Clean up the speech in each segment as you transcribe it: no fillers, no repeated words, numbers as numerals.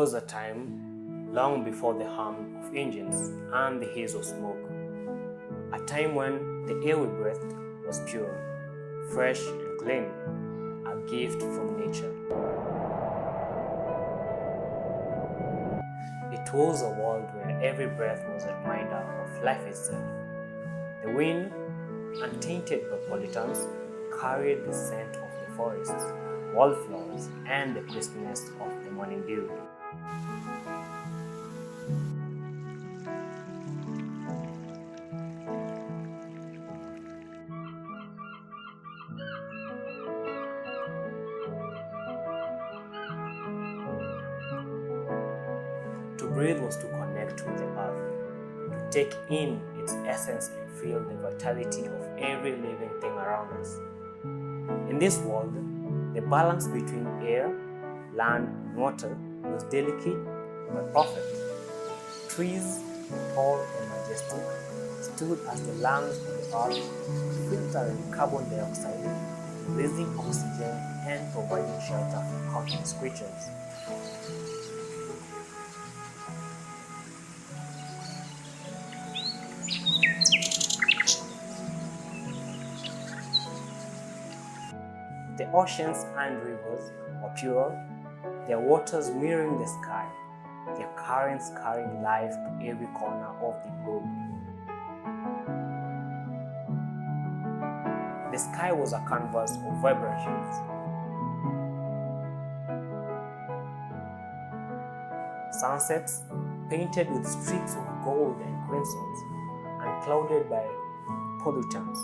was a time long before the hum of engines and the haze of smoke. A time when the air we breathed was pure, fresh and clean, a gift from nature. It was a world where every breath was a reminder of life itself. The wind, untainted by pollutants, carried the scent of the forests, wildflowers, and the crispness of the morning dew. To breathe was to connect with the earth, to take in its essence and feel the vitality of every living thing around us. In this world, the balance between air, land, and water was delicate but perfect. Trees, tall and majestic, stood as the lungs of the earth, filtering carbon dioxide, releasing oxygen, and providing shelter for countless creatures. The oceans and rivers were pure, their waters mirroring the sky, their currents carrying life to every corner of the globe. The sky was a canvas of vibrant hues. Sunsets painted with streaks of gold and crimsons, unclouded by pollutants.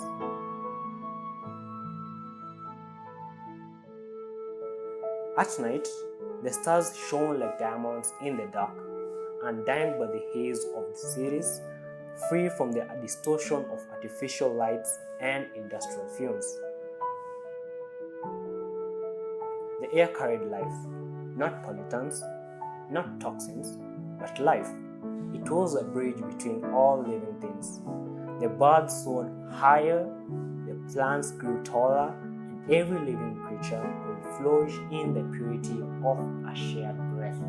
At night, the stars shone like diamonds in the dark, undimmed by the haze of the cities, free from the distortion of artificial lights and industrial fumes. The air carried life, not pollutants, not toxins, but life. It was a bridge between all living things. The birds soared higher, the plants grew taller, and every living creature could flourish in the purity of a shared breath.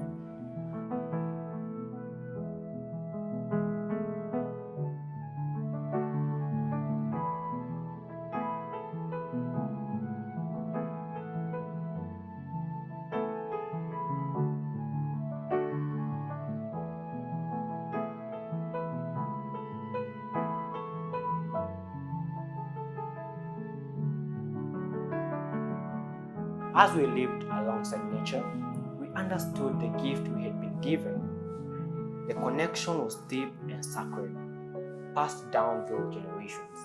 As we lived alongside nature, we understood the gift we had been given. The connection was deep and sacred, passed down through generations.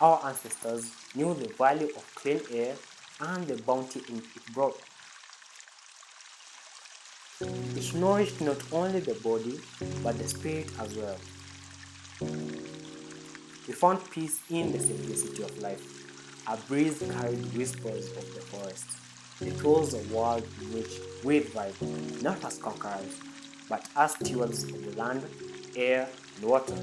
Our ancestors knew the value of clean air and the bounty it brought. It nourished not only the body, but the spirit as well. We found peace in the simplicity of life. A breeze carried whispers of the forest. It was a world in which we thrived, not as conquerors, but as stewards of the land, air, and water.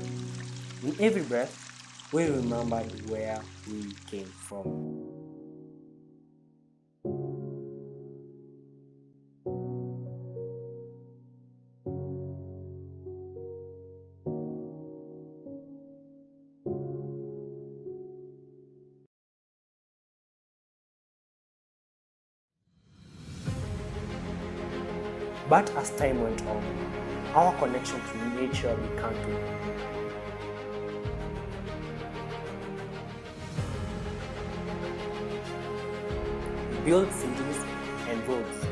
In every breath, we remembered where we came from. But as time went on, our connection to nature began to build cities and roads.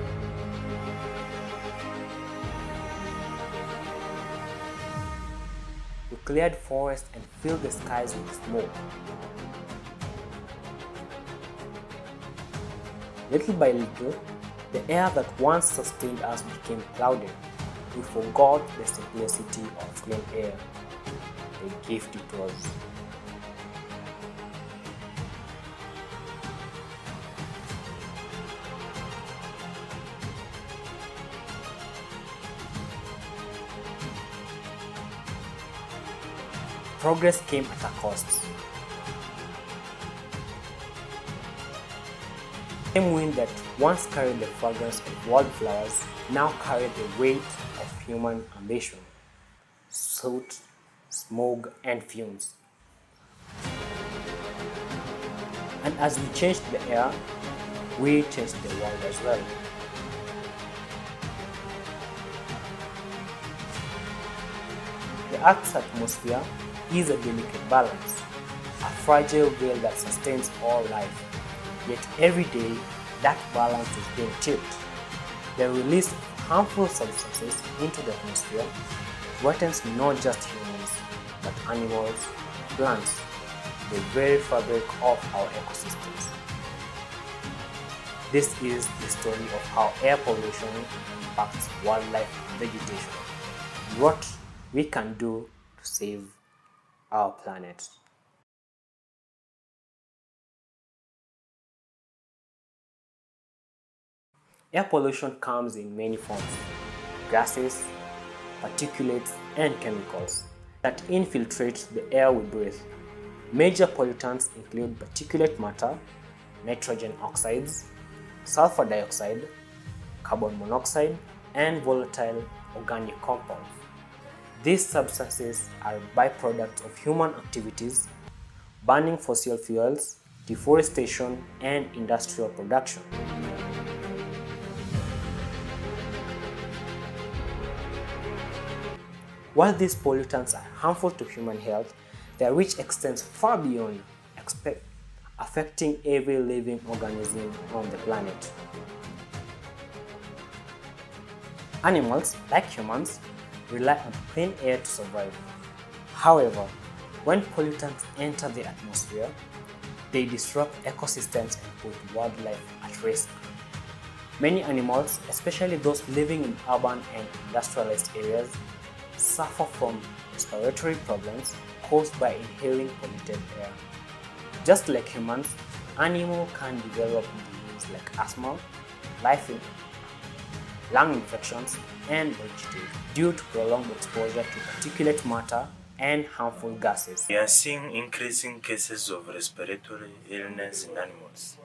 We cleared forests and filled the skies with smoke. Little by little, the air that once sustained us became clouded. We forgot the simplicity of clean air, the gift it was. Progress came at a cost. The same wind that once carried the fragrance of wildflowers now carried the weight of human ambition, soot, smoke, and fumes. And as we changed the air, we changed the world as well. The Earth's atmosphere is a delicate balance, a fragile veil that sustains all life. Yet every day, that balance is being tipped. The release of harmful substances into the atmosphere threatens not just humans, but animals, plants, the very fabric of our ecosystems. This is the story of how air pollution impacts wildlife and vegetation, and what we can do to save our planet. Air pollution comes in many forms: gases, particulates, and chemicals that infiltrate the air we breathe. Major pollutants include particulate matter, nitrogen oxides, sulfur dioxide, carbon monoxide, and volatile organic compounds. These substances are byproducts of human activities, burning fossil fuels, deforestation, and industrial production. While these pollutants are harmful to human health, their reach extends far beyond, affecting every living organism on the planet. Animals, like humans, rely on clean air to survive. However, when pollutants enter the atmosphere, they disrupt ecosystems and put wildlife at risk. Many animals, especially those living in urban and industrialized areas, suffer from respiratory problems caused by inhaling polluted air. Just like humans, animals can develop diseases like asthma, lung infections, and bronchitis due to prolonged exposure to particulate matter and harmful gases. We are seeing increasing cases of respiratory illness in animals,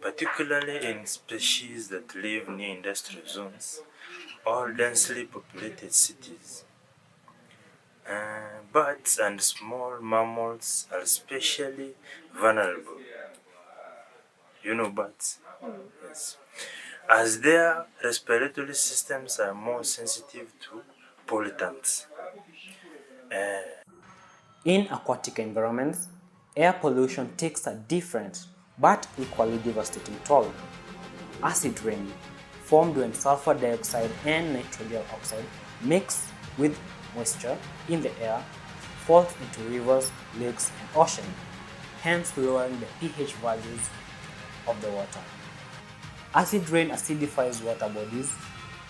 particularly in species that live near industrial zones or densely populated cities. Birds and small mammals are especially vulnerable. You know birds? Yes. As their respiratory systems are more sensitive to pollutants. In aquatic environments, air pollution takes a different but equally devastating toll. Acid rain, formed when sulfur dioxide and nitrogen oxide mix with moisture in the air, falls into rivers, lakes, and oceans, hence lowering the pH values of the water. Acid rain acidifies water bodies,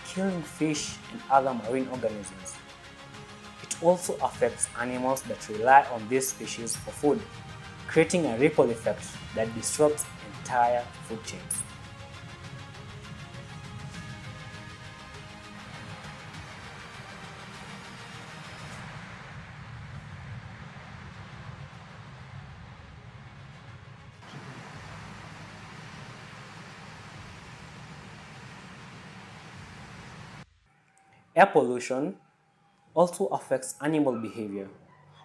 killing fish and other marine organisms. It also affects animals that rely on these species for food, creating a ripple effect that disrupts entire food chains. Air pollution also affects animal behavior.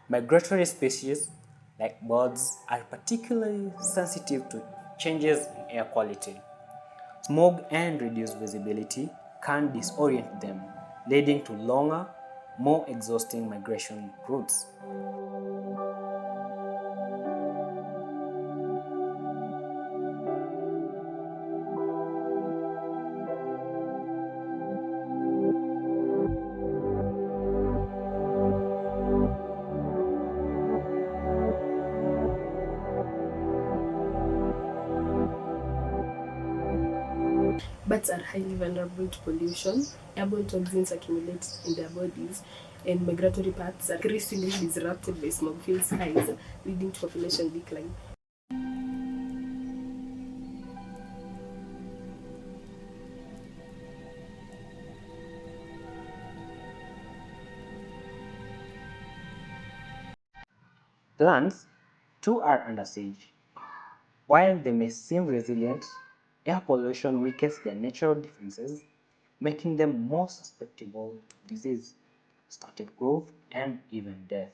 Migratory species like birds are particularly sensitive to changes in air quality. Smog and reduced visibility can disorient them, leading to longer, more exhausting migration routes. Bats are highly vulnerable to pollution. Airborne toxins accumulate in their bodies, and migratory paths are increasingly disrupted by smog-filled skies, leading to population decline. Plants, too, are under siege. While they may seem resilient, air pollution weakens their natural defenses, making them more susceptible to disease, stunted growth, and even death.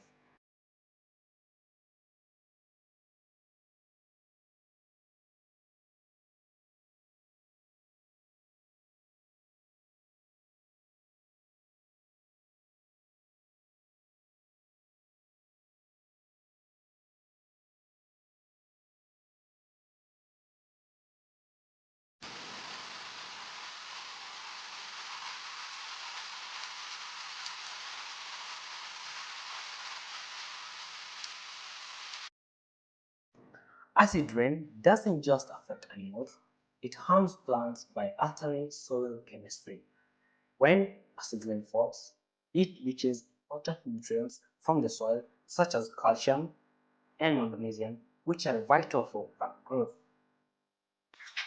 Acid rain doesn't just affect animals, it harms plants by altering soil chemistry. When acid rain falls, it leaches important nutrients from the soil, such as calcium and magnesium, which are vital for plant growth.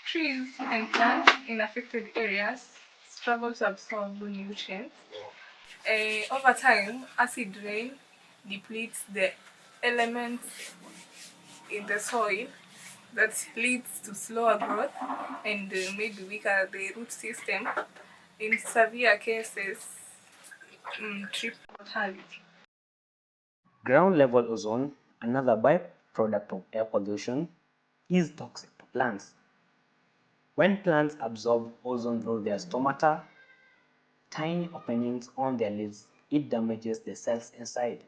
Trees and plants in affected areas struggle to absorb nutrients. Over time, acid rain depletes the elements in the soil that leads to slower growth and maybe weaker the root system. In severe cases, trip mortality. Ground level ozone, another byproduct of air pollution, is toxic to plants. When plants absorb ozone through their stomata, tiny openings on their leaves, it damages the cells inside,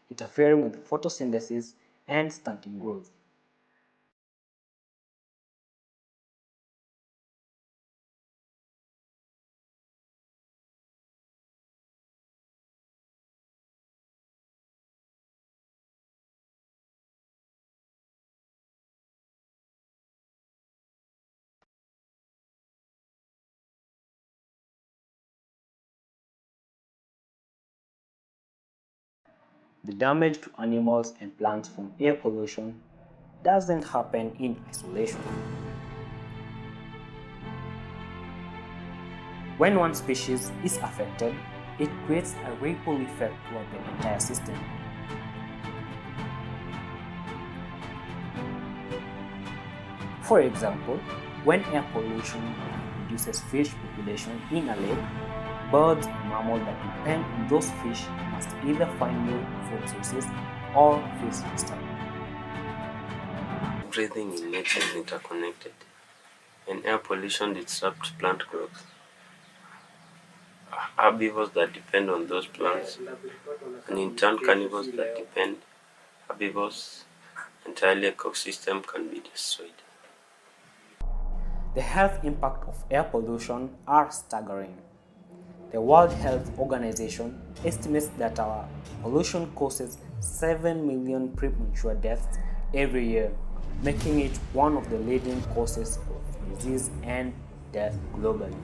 interfering with photosynthesis and stunting growth. The damage to animals and plants from air pollution doesn't happen in isolation. When one species is affected, it creates a ripple effect throughout the entire system. For example, when air pollution reduces fish population in a lake, birds and mammals that depend on those fish must either find new food sources or face extinction. Everything in nature is interconnected, and air pollution disrupts plant growth. Herbivores that depend on those plants, and in turn carnivores that depend herbivores, entirely ecosystem can be destroyed. The health impact of air pollution are staggering. The World Health Organization estimates that our pollution causes 7 million premature deaths every year, making it one of the leading causes of disease and death globally.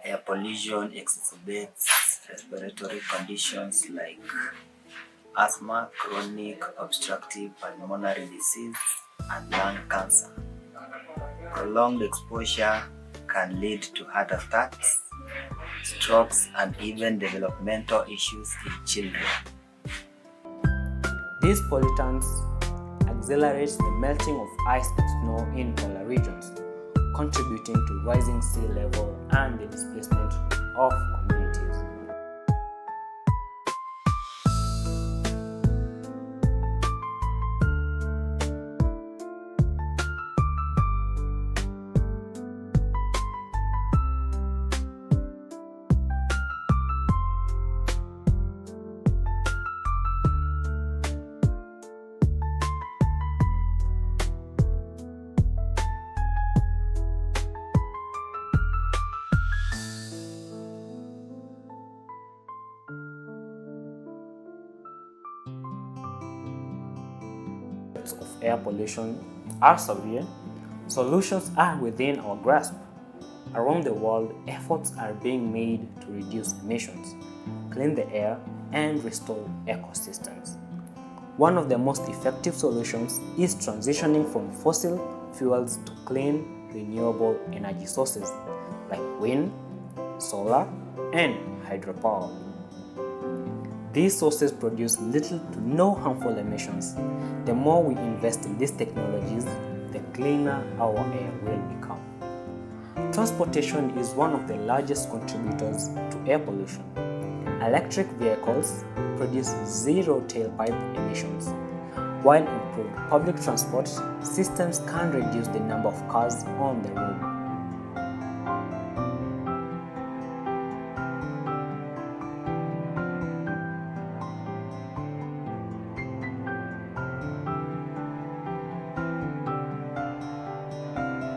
Air pollution exacerbates respiratory conditions like asthma, chronic obstructive pulmonary disease, and lung cancer. Prolonged exposure can lead to heart attacks, strokes, and even developmental issues in children. These pollutants accelerates the melting of ice and snow in polar regions, contributing to rising sea level and the displacement of communities. Of air pollution are severe, solutions are within our grasp. Around the world, efforts are being made to reduce emissions, clean the air, and restore ecosystems. One of the most effective solutions is transitioning from fossil fuels to clean, renewable energy sources like wind, solar, and hydropower. These sources produce little to no harmful emissions. The more we invest in these technologies, the cleaner our air will become. Transportation is one of the largest contributors to air pollution. Electric vehicles produce zero tailpipe emissions, while improved public transport systems can reduce the number of cars on the road.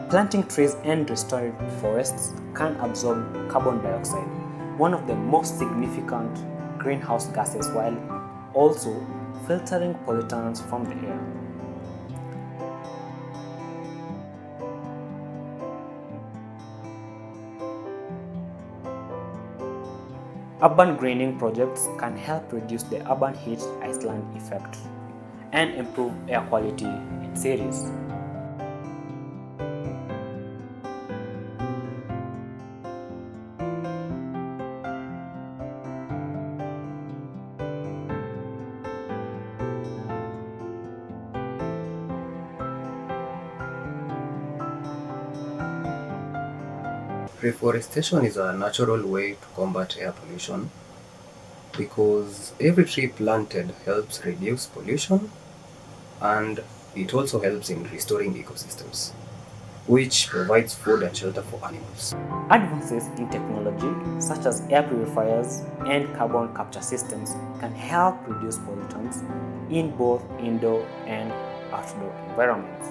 Planting trees and restoring forests can absorb carbon dioxide, one of the most significant greenhouse gases, while also filtering pollutants from the air. Urban greening projects can help reduce the urban heat island effect and improve air quality in cities. Reforestation is a natural way to combat air pollution because every tree planted helps reduce pollution and it also helps in restoring ecosystems, which provides food and shelter for animals. Advances in technology such as air purifiers and carbon capture systems can help reduce pollutants in both indoor and outdoor environments.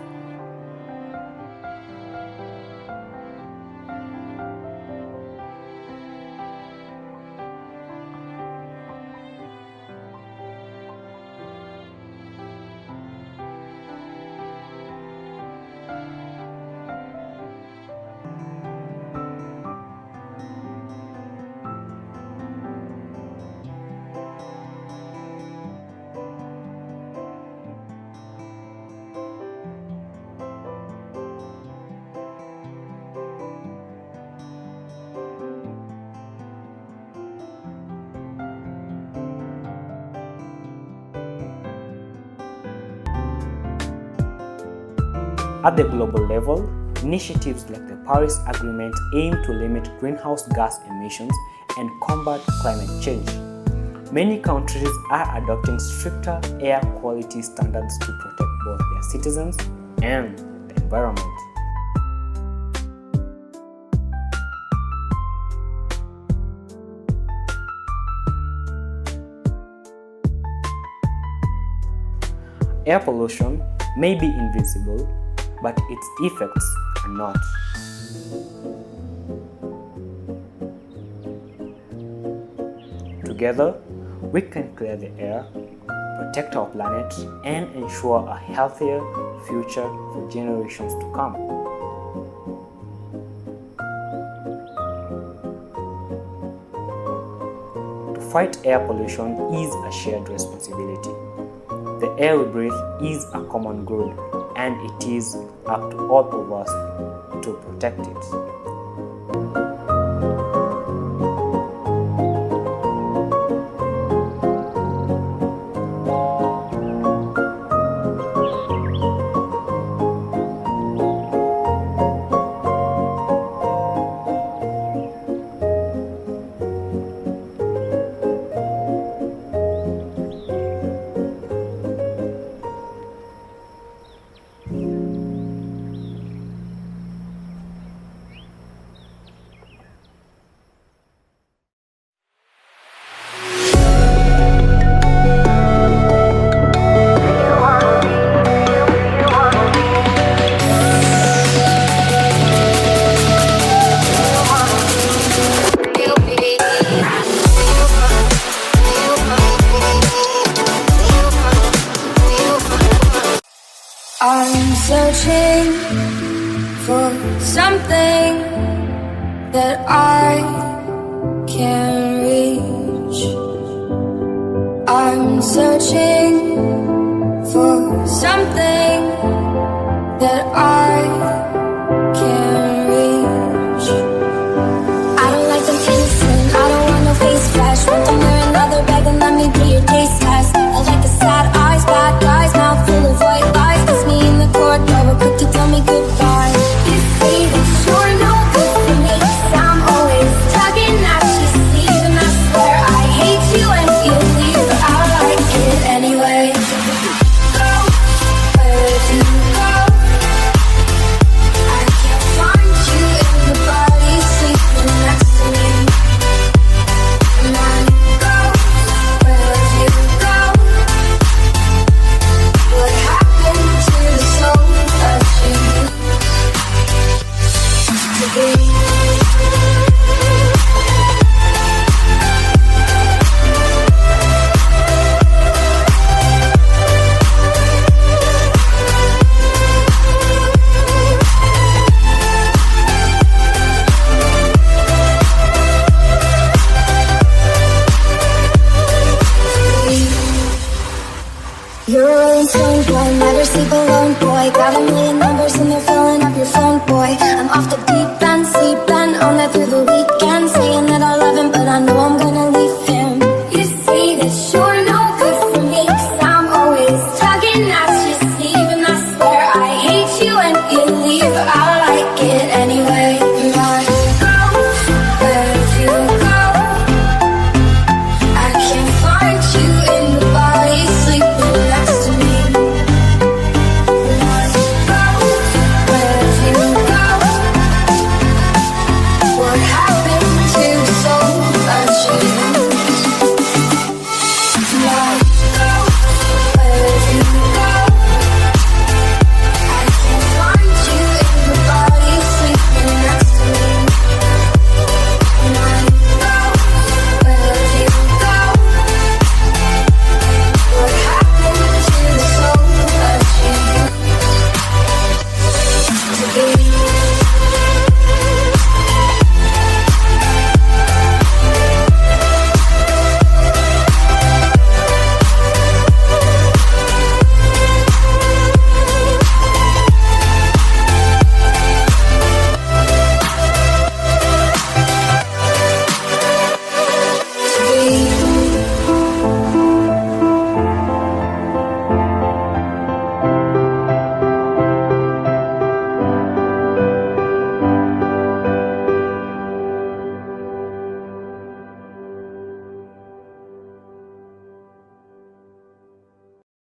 At the global level, initiatives like the Paris Agreement aim to limit greenhouse gas emissions and combat climate change. Many countries are adopting stricter air quality standards to protect both their citizens and the environment. Air pollution may be invisible, but its effects are not. Together, we can clear the air, protect our planet, and ensure a healthier future for generations to come. To fight air pollution is a shared responsibility. The air we breathe is a common good, and it is up to all of us to protect it. I'm searching for something that I can reach. I'm searching for something that I